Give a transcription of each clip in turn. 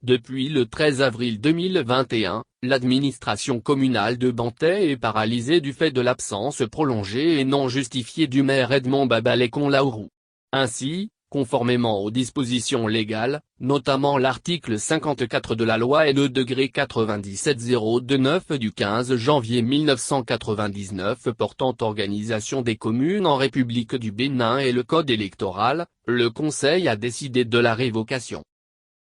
Depuis le 13 avril 2021, l'administration communale de Bantais est paralysée du fait de l'absence prolongée et non justifiée du maire Edmond Babalekon-Laourou. Ainsi, conformément aux dispositions légales, notamment l'article 54 de la loi N°97-029 du 15 janvier 1999 portant organisation des communes en République du Bénin et le code électoral, le Conseil a décidé de la révocation.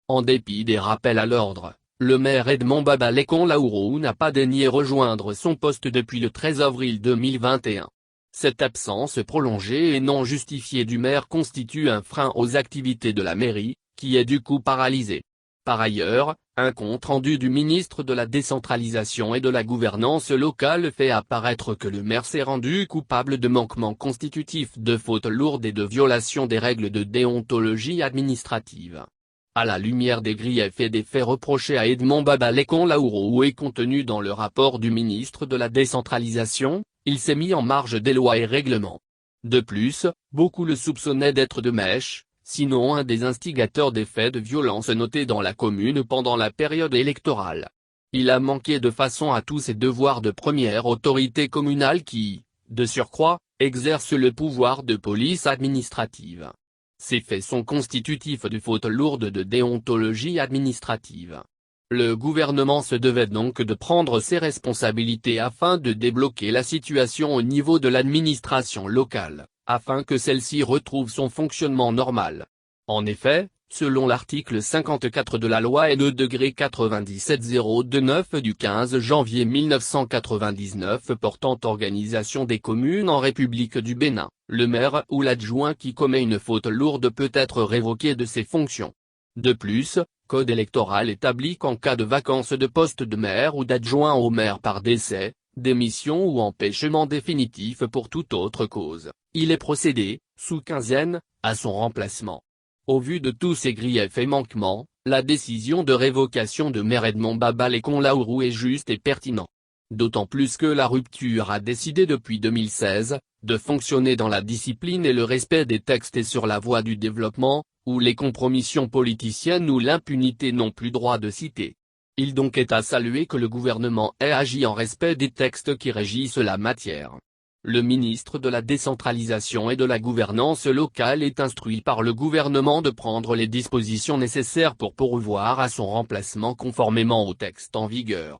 En dépit des rappels à l'ordre, le maire Edmond Babalekon-Laourou n'a pas daigné rejoindre son poste depuis le 13 avril 2021. Cette absence prolongée et non justifiée du maire constitue un frein aux activités de la mairie, qui est du coup paralysée. Par ailleurs, un compte-rendu du ministre de la Décentralisation et de la Gouvernance locale fait apparaître que le maire s'est rendu coupable de manquements constitutifs de fautes lourdes et de violation des règles de déontologie administrative. À la lumière des griefs et des faits reprochés à Edmond Babalekon-Laourou et contenus dans le rapport du ministre de la Décentralisation, il s'est mis en marge des lois et règlements. De plus, beaucoup le soupçonnaient d'être de mèche, sinon un des instigateurs des faits de violence notés dans la commune pendant la période électorale. Il a manqué de façon à tous ses devoirs de première autorité communale qui, de surcroît, exerce le pouvoir de police administrative. Ces faits sont constitutifs de fautes lourdes de déontologie administrative. Le gouvernement se devait donc de prendre ses responsabilités afin de débloquer la situation au niveau de l'administration locale, afin que celle-ci retrouve son fonctionnement normal. En effet, selon l'article 54 de la loi N°97-029 du 15 janvier 1999 portant organisation des communes en République du Bénin, le maire ou l'adjoint qui commet une faute lourde peut être révoqué de ses fonctions. De plus, code électoral établit qu'en cas de vacance de poste de maire ou d'adjoint au maire par décès, démission ou empêchement définitif pour toute autre cause, il est procédé, sous quinzaine, à son remplacement. Au vu de tous ces griefs et manquements, la décision de révocation de maire Edmond Babalekon-Laourou est juste et pertinente. D'autant plus que la rupture a décidé depuis 2016, de fonctionner dans la discipline et le respect des textes et sur la voie du développement, où les compromissions politiciennes ou l'impunité n'ont plus droit de citer. Il donc est à saluer que le gouvernement ait agi en respect des textes qui régissent la matière. Le ministre de la Décentralisation et de la Gouvernance locale est instruit par le gouvernement de prendre les dispositions nécessaires pour pourvoir à son remplacement conformément aux textes en vigueur.